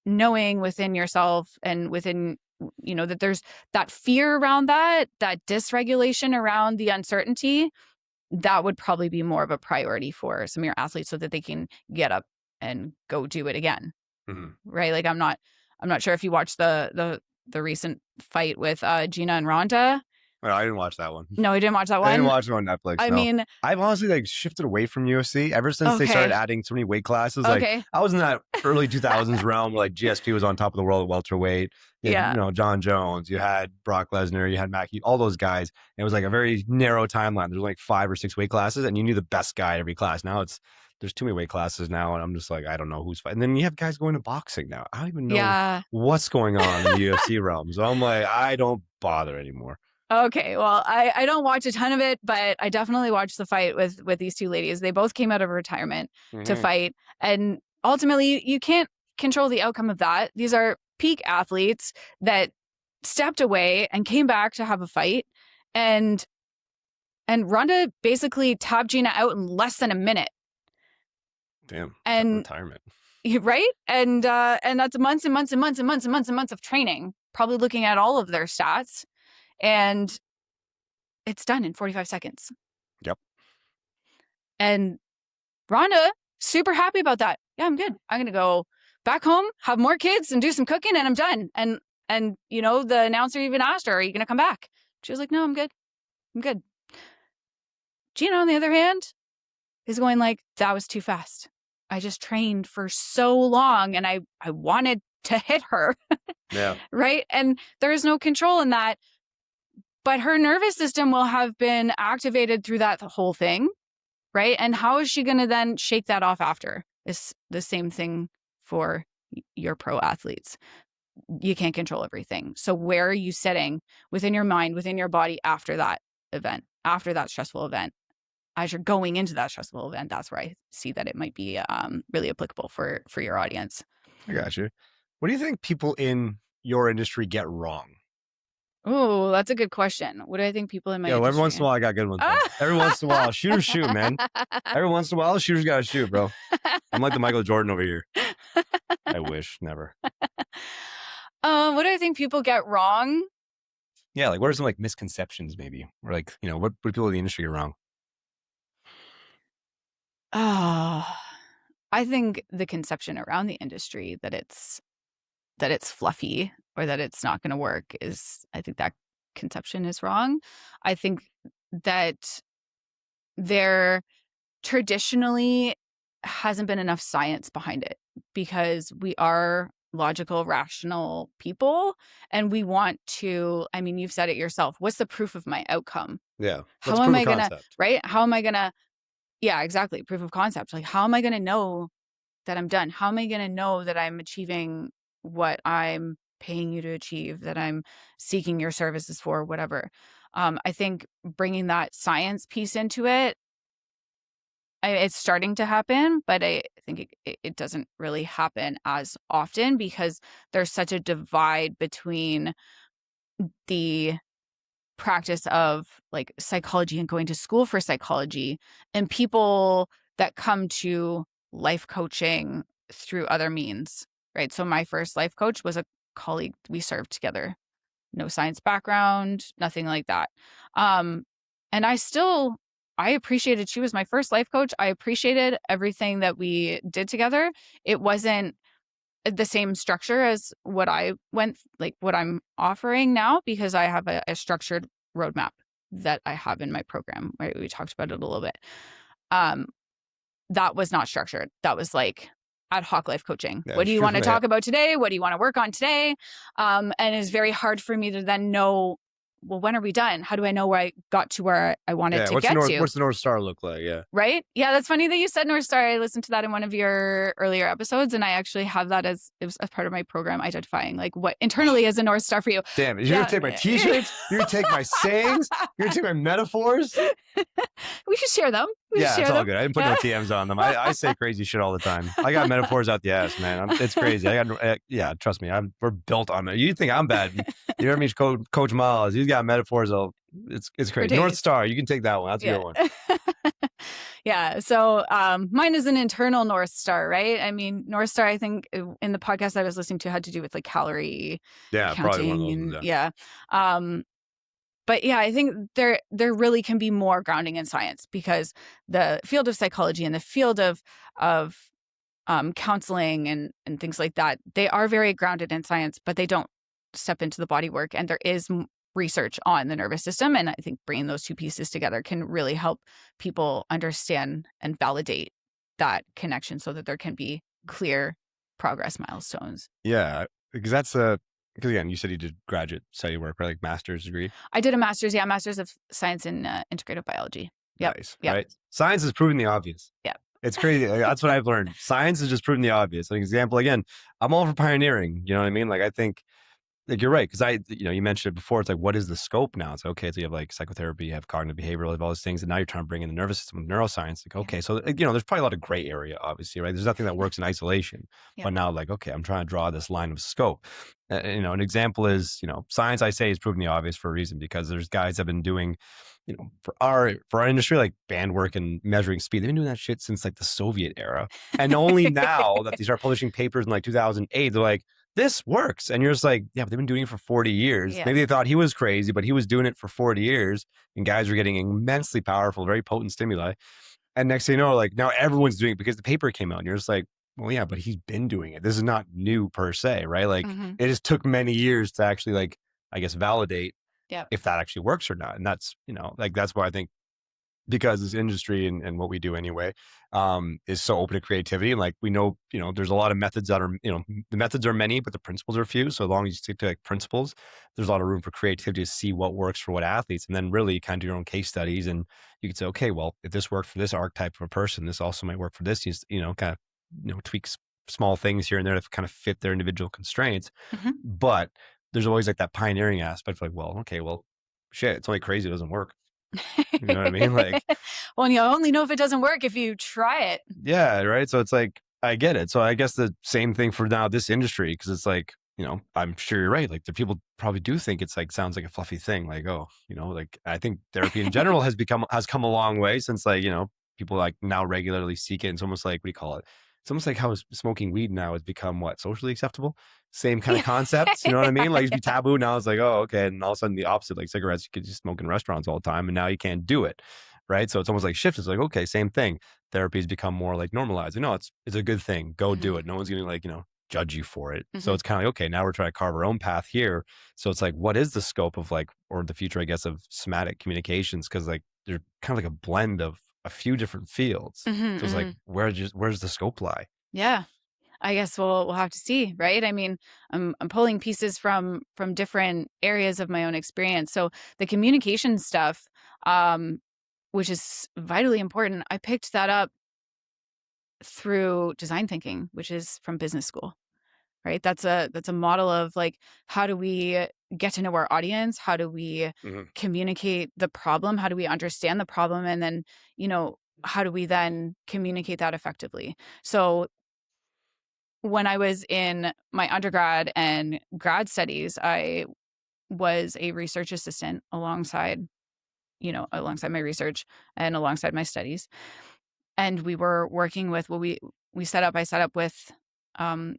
knowing within yourself and within, that there's that fear around that dysregulation around the uncertainty, that would probably be more of a priority for some of your athletes so that they can get up and go do it again. Right? Like I'm not sure if you watched the recent fight with Gina and Ronda. Well, I didn't watch that one. No, you didn't watch that one? I didn't watch it on Netflix. I mean, I've honestly like shifted away from UFC ever since they started adding so many weight classes. Like I was in that early 2000s realm where like GSP was on top of the world at welterweight. John Jones, you had Brock Lesnar, you had Mackie, all those guys. And it was like a very narrow timeline. There's like 5 or 6 weight classes and you knew the best guy at every class. Now there's too many weight classes now. And I'm just like, I don't know who's fighting. And then you have guys going to boxing now. I don't even know what's going on in the UFC realm. So I'm like, I don't bother anymore. Okay, well, I don't watch a ton of it, but I definitely watched the fight with these two ladies. They both came out of retirement to fight. And ultimately, you can't control the outcome of that. These are peak athletes that stepped away and came back to have a fight. And Ronda basically tapped Gina out in less than a minute. Damn. And retirement. Right? And that's months and months and months and months and months and months of training, probably looking at all of their stats. And it's done in 45 seconds. Yep. And Rhonda, super happy about that. Yeah, I'm good. I'm going to go back home, have more kids and do some cooking and I'm done. And the announcer even asked her, are you going to come back? She was like, no, I'm good. I'm good. Gina, on the other hand, is going like, that was too fast. I just trained for so long and I wanted to hit her. Yeah. Right. And there is no control in that. But her nervous system will have been activated through that whole thing, right? And how is she going to then shake that off after? It's the same thing for your pro athletes. You can't control everything. So where are you sitting within your mind, within your body after that event, after that stressful event? As you're going into that stressful event, that's where I see that it might be really applicable for your audience. I got you. What do you think people in your industry get wrong? Oh, that's a good question. What do I think people in my industry... every once in a while I got good ones. Every once in a while, shooters shoot, man. Every once in a while, shooters got to shoot, bro. I'm like the Michael Jordan over here. I wish, never. What do I think people get wrong? Yeah, like what are some like misconceptions maybe? Or like, what do people in the industry get wrong? Oh, I think the conception around the industry that it's fluffy or that it's not going to work I think that conception is wrong. I think that there traditionally hasn't been enough science behind it because we are logical, rational people and we want to, I mean, you've said it yourself. What's the proof of my outcome? Yeah. How am I going to, right? How am I going to, yeah, exactly. Proof of concept. Like, how am I going to know that I'm done? How am I going to know that I'm achieving what I'm paying you to achieve, that I'm seeking your services for, whatever? I think bringing that science piece into it, it's starting to happen, but I think it doesn't really happen as often because there's such a divide between the practice of like psychology and going to school for psychology and people that come to life coaching through other means, right? So my first life coach was a colleague. We served together, no science background, nothing like that. And I appreciated, she was my first life coach. I appreciated everything that we did together. It wasn't the same structure as what I'm offering now because I have a structured roadmap that I have in my program. Right? We talked about it a little bit. That was not structured. That was like ad hoc life coaching. Yeah, what do you want to talk about today? What do you want to work on today? And it's very hard for me to then know, well, when are we done? How do I know where I got to where I wanted to get to? What's the North Star look like? Yeah. Right? Yeah, that's funny that you said North Star. I listened to that in one of your earlier episodes, and I actually have that as part of my program, identifying like what internally is a North Star for you. Damn it. You're going to take my t-shirts? You're going to take my sayings? You're going to take my metaphors? We should share them. It's all good. I didn't put no TMs on them. I say crazy shit all the time. I got metaphors out the ass, man. It's crazy. Trust me. We're built on it. You think I'm bad. You know what I mean? Coach Miles, he's got metaphors. It's crazy. North Star, you can take that one. That's a good one. Yeah. So mine is an internal North Star, right? I mean, North Star, I think in the podcast I was listening to had to do with like calorie counting. Probably one of those. Yeah. But yeah, I think there really can be more grounding in science because the field of psychology and the field of counseling and things like that, they are very grounded in science, but they don't step into the body work. And there is research on the nervous system. And I think bringing those two pieces together can really help people understand and validate that connection so that there can be clear progress milestones. Yeah, because because again, you said you did graduate study work, right? Like master's degree. I did a master's of science in integrative biology. Yep. Nice. Yep. Right. Science is proving the obvious. Yeah. It's crazy. That's what I've learned. Science is just proving the obvious. An example, again, I'm all for pioneering. You know what I mean? Like, I think, like, you're right. Because you mentioned it before. It's like, what is the scope now? It's like, okay, so you have like psychotherapy, you have cognitive behavioral, you have all those things. And now you're trying to bring in the nervous system with neuroscience. Like, okay, so, there's probably a lot of gray area, obviously, right? There's nothing that works in isolation. Yeah. But now, like, okay, I'm trying to draw this line of scope. An example is, science, I say, is proving the obvious for a reason, because there's guys that have been doing, for our industry, like band work and measuring speed. They've been doing that shit since like the Soviet era. And only now that they start publishing papers in like 2008, they're like, this works. And you're just like, yeah, but they've been doing it for 40 years. Yeah. Maybe they thought he was crazy, but he was doing it for 40 years. And guys were getting immensely powerful, very potent stimuli. And next thing you know, like now everyone's doing it because the paper came out. And you're just like, well, yeah, but he's been doing it. This is not new per se, right? Like it just took many years to actually, like, I guess, validate if that actually works or not. And that's, like, that's why I think, because this industry and what we do anyway, is so open to creativity. And like, we know, there's a lot of methods that are, the methods are many, but the principles are few. So as long as you stick to like principles, there's a lot of room for creativity to see what works for what athletes, and then really kind of do your own case studies. And you can say, okay, well, if this worked for this archetype of a person, this also might work for this, kind of, tweaks small things here and there to kind of fit their individual constraints. But there's always like that pioneering aspect of like, well, okay, well, shit, it's only crazy it doesn't work. You know what I mean? Like, well, you only know if it doesn't work if you try it. Yeah, right. So it's like, I get it. So I guess the same thing for now this industry, because it's like, I'm sure you're right. Like, the people probably do think it's like, sounds like a fluffy thing. Like, oh, like, I think therapy in general has come a long way since, like, people like now regularly seek it. And it's almost like, what do you call it? It's almost like how smoking weed now has become what, socially acceptable? Same kind of concepts, you know what I mean? Like, it used to be taboo. Now it's like, oh, okay. And all of a sudden the opposite, like cigarettes, you could just smoke in restaurants all the time and now you can't do it, right? So it's almost like shift. It's like, okay, same thing. therapy has become more like normalized. No, it's a good thing. Go do Mhm. it. No one's going to like, judge you for it. So Mhm. it's kind of like, okay, now we're trying to carve our own path here. So it's like, what is the scope of like, or the future, I guess, of somatic communications? Cause like they're kind of like a blend of a few different fields. Mhm. So it's like, Mhm. where's the scope lie? Yeah. I guess we'll have to see, right? I mean, I'm pulling pieces from different areas of my own experience. So the communication stuff, which is vitally important, I picked that up through design thinking, which is from business school, right? That's a model of like, how do we get to know our audience? How do we Mhm. communicate the problem? How do we understand the problem? And then, how do we then communicate that effectively? So when I was in my undergrad and grad studies, I was a research assistant alongside my research and alongside my studies. And we were working with I set up with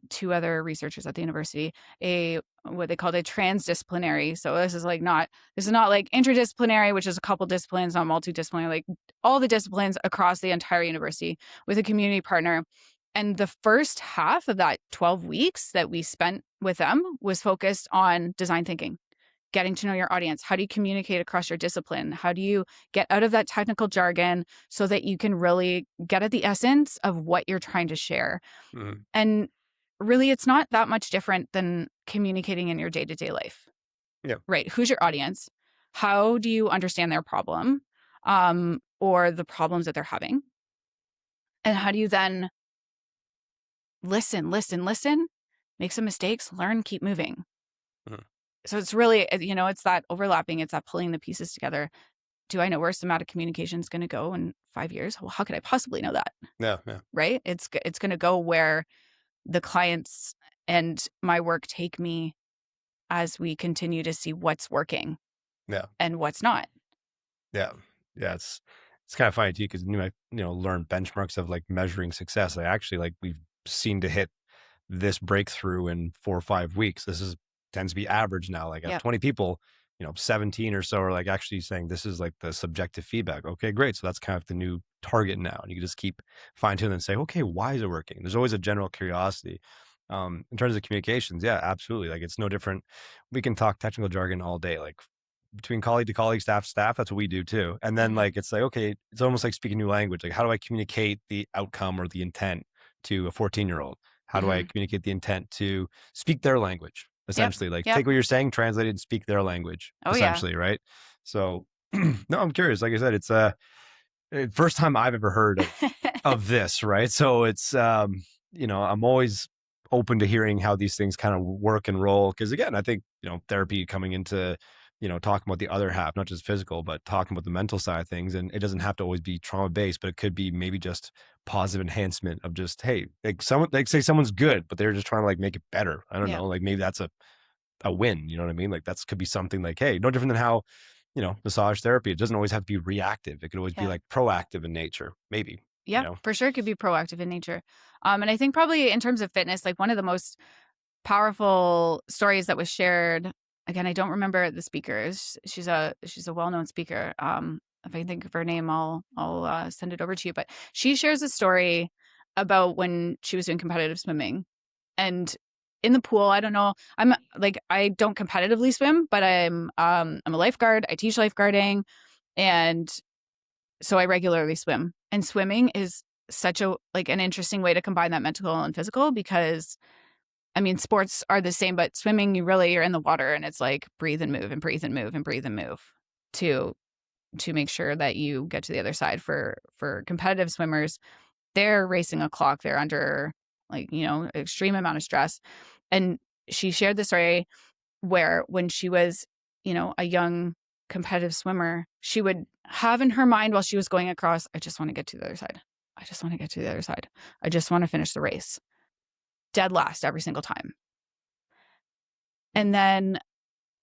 two other researchers at the university, a what they called a transdisciplinary. So this is not like interdisciplinary, which is a couple disciplines, not multidisciplinary, like all the disciplines across the entire university with a community partner. And the first half of that 12 weeks that we spent with them was focused on design thinking, getting to know your audience. How do you communicate across your discipline? How do you get out of that technical jargon so that you can really get at the essence of what you're trying to share? Mhm. And really, it's not that much different than communicating in your day-to-day life, Yeah. right? Who's your audience? How do you understand their problem, or the problems that they're having? And how do you then listen, make some mistakes, learn, keep moving? Mhm. So it's really, it's that overlapping, it's that pulling the pieces together. Do I know where somatic communication is going to go in 5 years? Well, how could I possibly know that? Yeah. Yeah. Right? It's going to go where the clients and my work take me as we continue to see what's working Yeah. and what's not. Yeah. Yeah. It's kind of funny too, because I, learn benchmarks of like measuring success. I actually like we've seen to hit this breakthrough in 4 or 5 weeks. Tends to be average now. Like at Yep. 20 people, 17 or so are like actually saying this is like the subjective feedback. Okay, great. So that's kind of the new target now. And you can just keep fine tuning and say, okay, why is it working? There's always a general curiosity. In terms of communications, yeah, absolutely. Like it's no different. We can talk technical jargon all day. Like between colleague to colleague, staff to staff, that's what we do too. And then Mhm. like it's like, okay, it's almost like speaking a new language. Like how do I communicate the outcome or the intent to a 14-year-old? How do I Mhm. communicate the intent to speak their language? Yep. Essentially, like Yep. take what you're saying, translate it, and speak their language. Oh yeah. Essentially, right? So, no, I'm curious. Like I said, it's first time I've ever heard of this, right? So it's I'm always open to hearing how these things kind of work and roll. Because again, I think therapy coming into talking about the other half, not just physical, but talking about the mental side of things, and it doesn't have to always be trauma based, but it could be maybe just positive enhancement of just hey, like someone like say someone's good, but they're just trying to like make it better. I don't Yep. know, like maybe that's a win. You know what I mean? Like that's could be something like hey, no different than how massage therapy. It doesn't always have to be reactive. It could always be Yeah. like proactive in nature. Maybe you Yeah, know. for sure it could be proactive in nature. And I think probably in terms of fitness, like one of the most powerful stories that was shared, again, I don't remember the speaker. She's a well-known speaker. If I can think of her name, I'll send it over to you. But she shares a story about when she was doing competitive swimming. And in the pool, I don't know, I don't competitively swim, but I'm a lifeguard. I teach lifeguarding, and so I regularly swim. And swimming is such an interesting way to combine that mental and physical, because I mean, sports are the same, but swimming, you're in the water and it's like breathe and move and breathe and move and breathe and move to make sure that you get to the other side. For competitive swimmers, they're racing a clock. They're under extreme amount of stress. And she shared the story where when she was, a young competitive swimmer, she would have in her mind while she was going across, I just want to get to the other side. I just want to get to the other side. I just want to finish the race. Dead last every single time. And then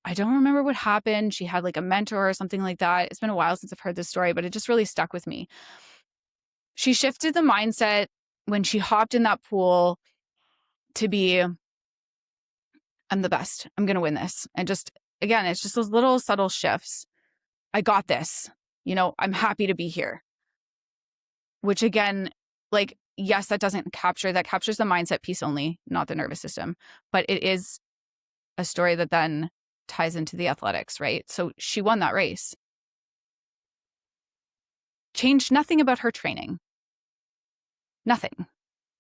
I don't remember what happened. She had like a mentor or something like that. It's been a while since I've heard this story, but it just really stuck with me. She shifted the mindset when she hopped in that pool to be, I'm the best. I'm going to win this. And just, again, it's just those little subtle shifts. I got this. I'm happy to be here. which again, like, yes, that captures the mindset piece only, not the nervous system, but it is a story that then ties into the athletics, right? So she won that race. Changed nothing about her training. Nothing.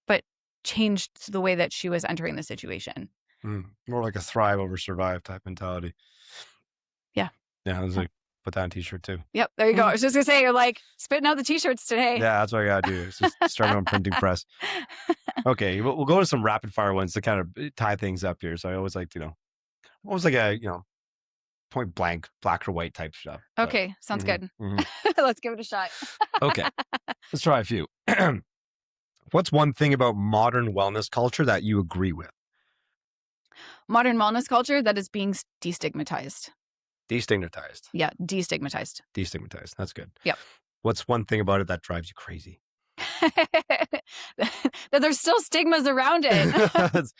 But changed the way that she was entering the situation. More like a thrive over survive type mentality. Yeah. Yeah, I was like, put that on a t-shirt too. Yep, there you go. I was just gonna say, you're like spitting out the t-shirts today. Yeah, that's what I gotta do. It's just start my own printing press. Okay, we'll go to some rapid fire ones to kind of tie things up here. So I always like to, almost like a, point blank, black or white type stuff. Okay, sounds good. Let's give it a shot. Okay, let's try a few. What's one thing about modern wellness culture that you agree with? Modern wellness culture that is being destigmatized. Destigmatized. Yeah, destigmatized. Destigmatized. That's good. Yep. What's one thing about it that drives you crazy? That there's still stigmas around it.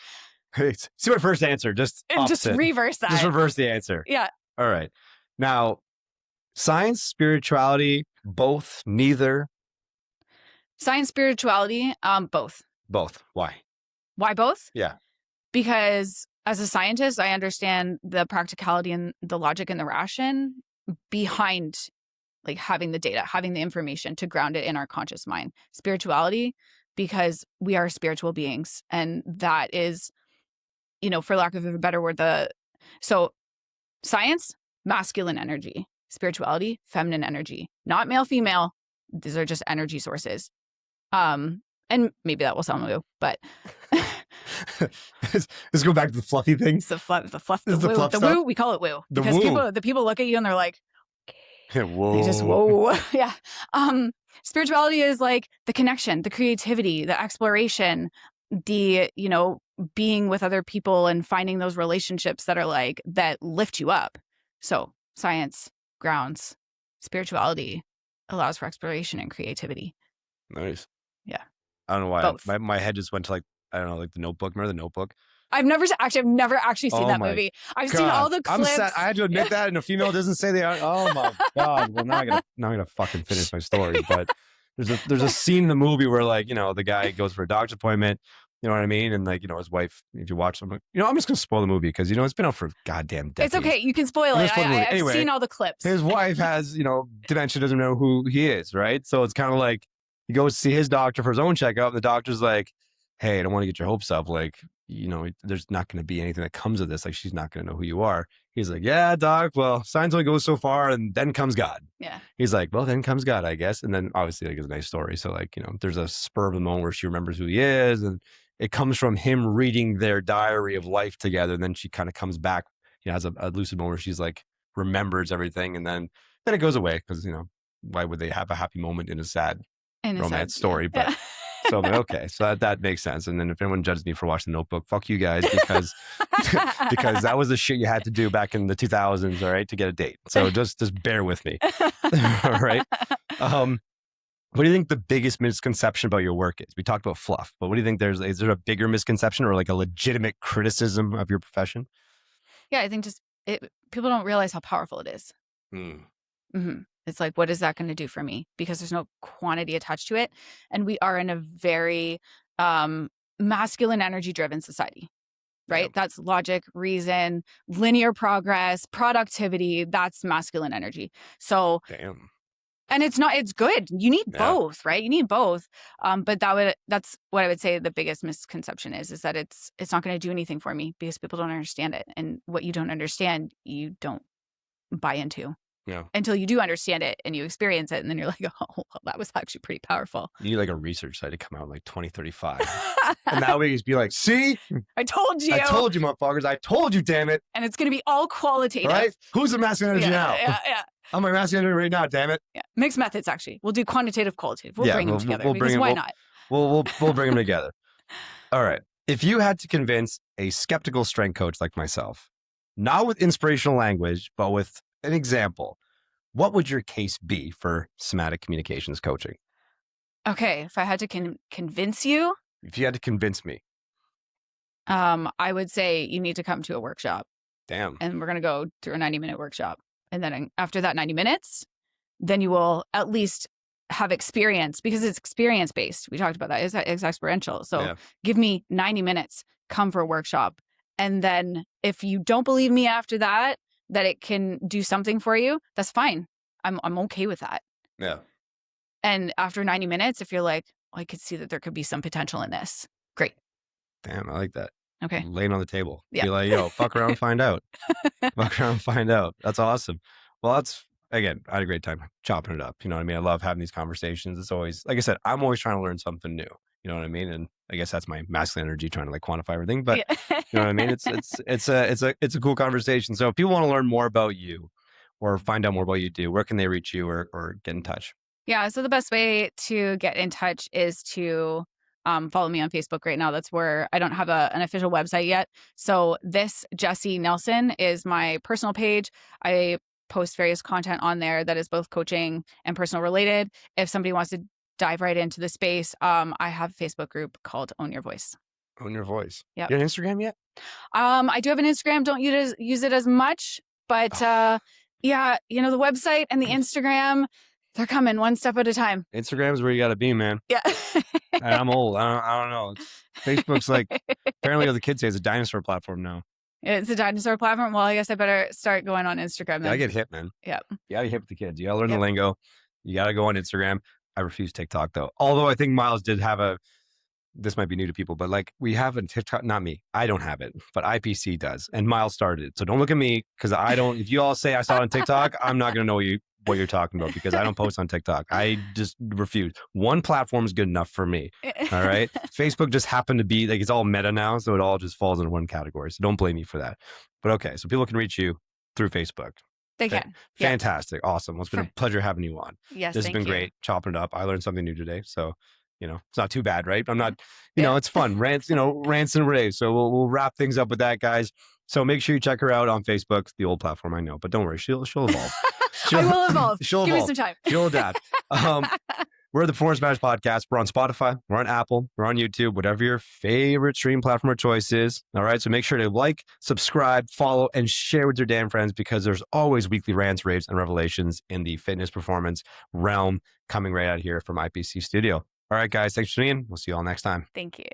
See my first answer. Just reverse that. Just reverse the answer. Yeah. All right. Now, science, spirituality, both, neither. Science, spirituality, both. Both. Why? Why both? Yeah. Because as a scientist, I understand the practicality and the logic and the ration behind like having the data, having the information to ground it in our conscious mind. Spirituality, because we are spiritual beings. And that is, for lack of a better word, so science, masculine energy, spirituality, feminine energy, not male, female. These are just energy sources. And maybe that will sound woo, but let's go back to the fluffy thing. It's the fluff, the woo. We call it woo because people look at you and they're like, whoa. They just whoa, yeah. Spirituality is like the connection, the creativity, the exploration, the being with other people and finding those relationships that are like that lift you up. So science grounds, spirituality allows for exploration and creativity. Nice. Yeah. I don't know why. Both. My head just went to like The Notebook. Remember The Notebook? I've never actually seen that movie. I've seen all the clips. I'm sad. I had to admit that, and a female doesn't say they are. Oh my god! Well, now I'm gonna fucking finish my story. But there's a scene in the movie where the guy goes for a doctor's appointment. You know what I mean? And his wife. If you watch them, I'm just gonna spoil the movie because it's been out for goddamn decades. It's okay. You can spoil it. I've seen all the clips. His wife has dementia, doesn't know who he is, right? So it's kind of like he goes to see his doctor for his own checkup. And the doctor's like, hey, I don't want to get your hopes up. Like, there's not going to be anything that comes of this. Like, she's not going to know who you are. He's like, yeah, doc, well, science only goes so far and then comes God. Yeah. He's like, well, then comes God, I guess. And then obviously it's a nice story. So there's a spur of the moment where she remembers who he is. And it comes from him reading their diary of life together. And then she kind of comes back, has a lucid moment where she's like, remembers everything. And then it goes away because, why would they have a happy moment in a sad romance story? Yeah. But so I'm like, okay, so that makes sense. And then if anyone judges me for watching The Notebook, fuck you guys because because that was the shit you had to do back in the 2000s, all right, to get a date. So just bear with me, all right. What do you think the biggest misconception about your work is? We talked about fluff, but what do you think is there a bigger misconception or like a legitimate criticism of your profession? Yeah, I think people don't realize how powerful it is. It's like, what is that going to do for me? Because there's no quantity attached to it. And we are in a very masculine energy driven society, right? Yep. That's logic, reason, linear progress, productivity. That's masculine energy. So, damn. And it's good. You need both, right? You need both. But that's what I would say the biggest misconception is that it's not going to do anything for me because people don't understand it. And what you don't understand, you don't buy into. Yeah. Until you do understand it and you experience it. And then you're like, oh, well, that was actually pretty powerful. You need like a research site to come out in like 2035. And that way you just be like, see? I told you. I told you, motherfuckers. I told you, damn it. And it's going to be all qualitative. All right? Who's the masculine energy now? Yeah. I'm my masculine energy right now, damn it. Yeah. Mixed methods, actually. We'll do quantitative, qualitative. We'll bring them together. Why not? We'll bring them together. All right. If you had to convince a skeptical strength coach like myself, not with inspirational language, but with an example, what would your case be for somatic communications coaching? Okay, if I had to convince you. If you had to convince me. I would say you need to come to a workshop. Damn. And we're going to go through a 90-minute workshop. And then after that 90 minutes, then you will at least have experience, because it's experience based. We talked about that. It's experiential. So Yeah. give me 90 minutes, come for a workshop. And then if you don't believe me after that it can do something for you, that's fine. I'm okay with that. Yeah. And after 90 minutes, if you're like, I could see that there could be some potential in this. Great. Damn, I like that. Okay. Laying on the table. Yeah. Be like, yo, fuck around, find out. Fuck around, find out. That's awesome. Well, again, I had a great time chopping it up. You know what I mean? I love having these conversations. It's always, like I said, I'm always trying to learn something new. You know what I mean? And I guess that's my masculine energy trying to like quantify everything. But Yeah. you know what I mean? It's a cool conversation. So if people want to learn more about you or find out more about what you do, where can they reach you or get in touch? Yeah. So the best way to get in touch is to follow me on Facebook right now. That's where I don't have an official website yet. So this Jessi Nelson is my personal page. I post various content on there that is both coaching and personal related. If somebody wants to dive right into the space, I have a Facebook group called Own Your Voice. Own Your Voice. Yep. You have an Instagram yet? I do have an Instagram. Don't use it as much, but yeah, you know, the website and the Instagram, they're coming one step at a time. Instagram's where you got to be, man. Yeah. And I'm old. I don't know. Facebook's like, apparently what the kids say is a dinosaur platform now. It's a dinosaur platform. Well, I guess I better start going on Instagram then. I get hip, man. Yeah. You gotta get hip with the kids. You gotta learn the lingo. You gotta go on Instagram. I refuse TikTok though. Although I think Miles did have this might be new to people, but like we have a TikTok, not me. I don't have it, but IPC does. And Miles started it. So don't look at me because I don't, if you all say I saw it on TikTok, I'm not going to know what you're talking about because I don't post on TikTok. I just refuse. One platform is good enough for me. All right. Facebook just happened to be like, it's all meta now. So it all just falls into one category. So don't blame me for that. But okay. So people can reach you through Facebook. They can. Fantastic. Awesome. Well, it's been a pleasure having you on. Yes. This has been great. Chopping it up. I learned something new today. So, you know, it's not too bad, right? I'm not, you know, it's fun. Rants and raves. So we'll wrap things up with that, guys. So make sure you check her out on Facebook, the old platform, I know, but don't worry, she'll evolve. I will evolve. She'll Give evolve. me some time. She'll adapt. We're the Performance Matters Podcast. We're on Spotify. We're on Apple. We're on YouTube. Whatever your favorite stream platform or choice is. All right. So make sure to like, subscribe, follow, and share with your damn friends because there's always weekly rants, raves, and revelations in the fitness performance realm coming right out here from IPC Studio. All right, guys. Thanks for tuning in. We'll see you all next time. Thank you.